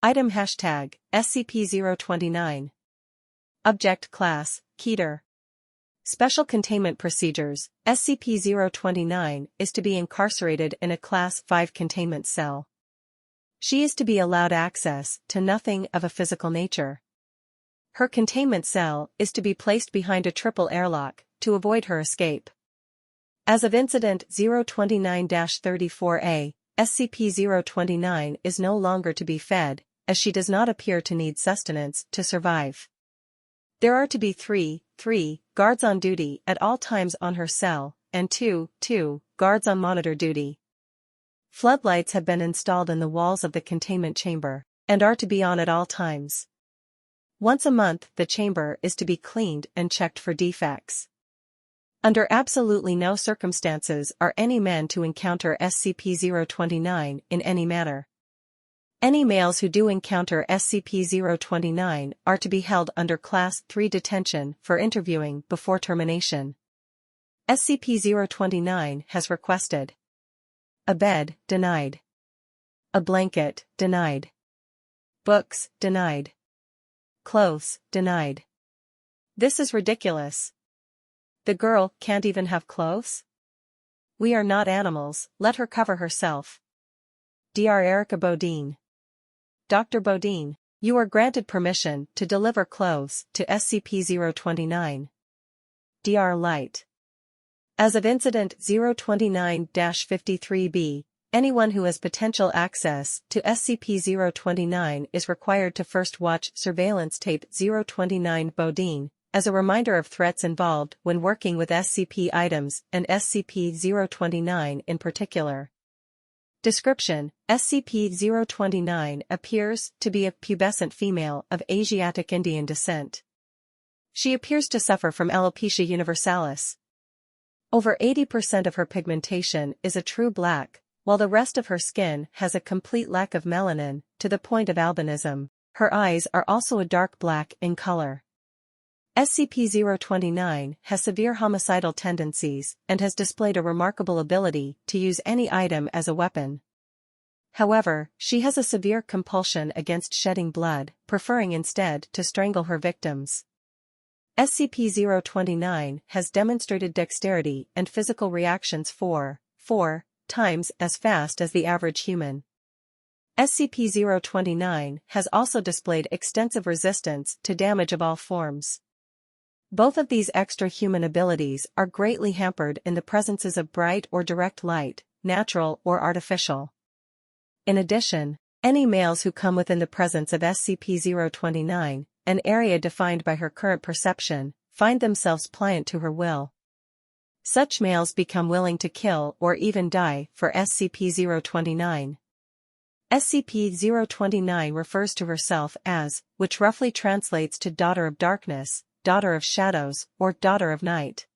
Item hashtag, SCP-029. Object Class, Keter. Special Containment Procedures, SCP-029 is to be incarcerated in a Class 5 containment cell. She is to be allowed access to nothing of a physical nature. Her containment cell is to be placed behind a triple airlock, to avoid her escape. As of Incident 029-34A, SCP-029 is no longer to be fed, as she does not appear to need sustenance to survive. There are to be 3 guards on duty at all times on her cell, and 2 guards on monitor duty. Floodlights have been installed in the walls of the containment chamber, and are to be on at all times. Once a month, the chamber is to be cleaned and checked for defects. Under absolutely no circumstances are any men to encounter SCP-029 in any manner. Any males who do encounter SCP-029 are to be held under Class 3 detention for interviewing before termination. SCP-029 has requested a bed, denied. A blanket, denied. Books, denied. Clothes, denied. This is ridiculous. The girl can't even have clothes? We are not animals, let her cover herself. Dr. Erica Bodine. Dr. Bodine, you are granted permission to deliver clothes to SCP-029. Dr. Light. As of Incident 029-53B, anyone who has potential access to SCP-029 is required to first watch Surveillance Tape 029 Bodine, as a reminder of threats involved when working with SCP items and SCP-029 in particular. Description: SCP-029 appears to be a pubescent female of Asiatic Indian descent. She appears to suffer from alopecia universalis. Over 80% of her pigmentation is a true black, while the rest of her skin has a complete lack of melanin, to the point of albinism. Her eyes are also a dark black in color. SCP-029 has severe homicidal tendencies and has displayed a remarkable ability to use any item as a weapon. However, she has a severe compulsion against shedding blood, preferring instead to strangle her victims. SCP-029 has demonstrated dexterity and physical reactions 4 times as fast as the average human. SCP-029 has also displayed extensive resistance to damage of all forms. Both of these extra-human abilities are greatly hampered in the presences of bright or direct light, natural or artificial. In addition, any males who come within the presence of SCP-029, an area defined by her current perception, find themselves pliant to her will. Such males become willing to kill or even die for SCP-029. SCP-029 refers to herself as, which roughly translates to Daughter of Darkness, Daughter of Shadows, or Daughter of Night.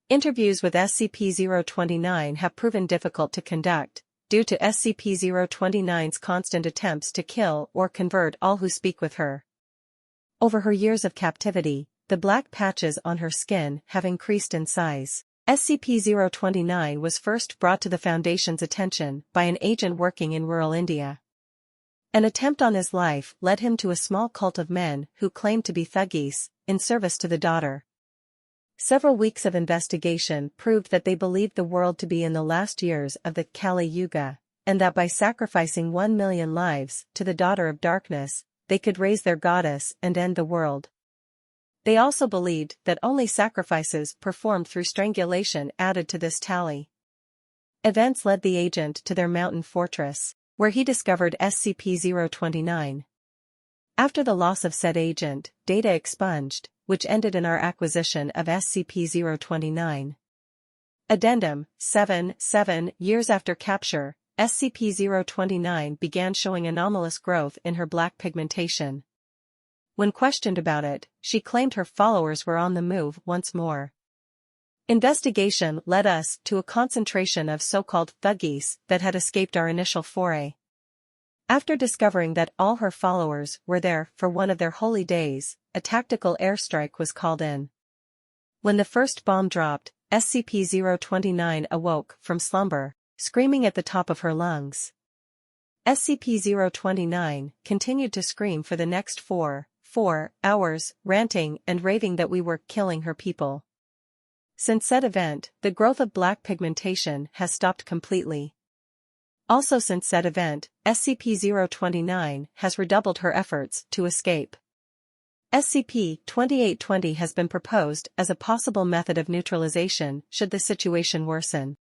Interviews with SCP-029 have proven difficult to conduct, due to SCP-029's constant attempts to kill or convert all who speak with her. Over her years of captivity, the black patches on her skin have increased in size. SCP-029 was first brought to the Foundation's attention by an agent working in rural India. An attempt on his life led him to a small cult of men who claimed to be Thuggis, in service to the daughter. Several weeks of investigation proved that they believed the world to be in the last years of the Kali Yuga, and that by sacrificing 1 million lives to the Daughter of Darkness, they could raise their goddess and end the world. They also believed that only sacrifices performed through strangulation added to this tally. Events led the agent to their mountain fortress, where he discovered SCP-029. After the loss of said agent, data expunged, which ended in our acquisition of SCP-029. Addendum 7 years after capture, SCP-029 began showing anomalous growth in her black pigmentation. When questioned about it, she claimed her followers were on the move once more. Investigation led us to a concentration of so-called Thuggis that had escaped our initial foray. After discovering that all her followers were there for one of their holy days, a tactical airstrike was called in. When the first bomb dropped, SCP-029 awoke from slumber, screaming at the top of her lungs. SCP-029 continued to scream for the next 4 hours, ranting and raving that we were killing her people. Since said event, the growth of black pigmentation has stopped completely. Also since said event, SCP-029 has redoubled her efforts to escape. SCP-2820 has been proposed as a possible method of neutralization should the situation worsen.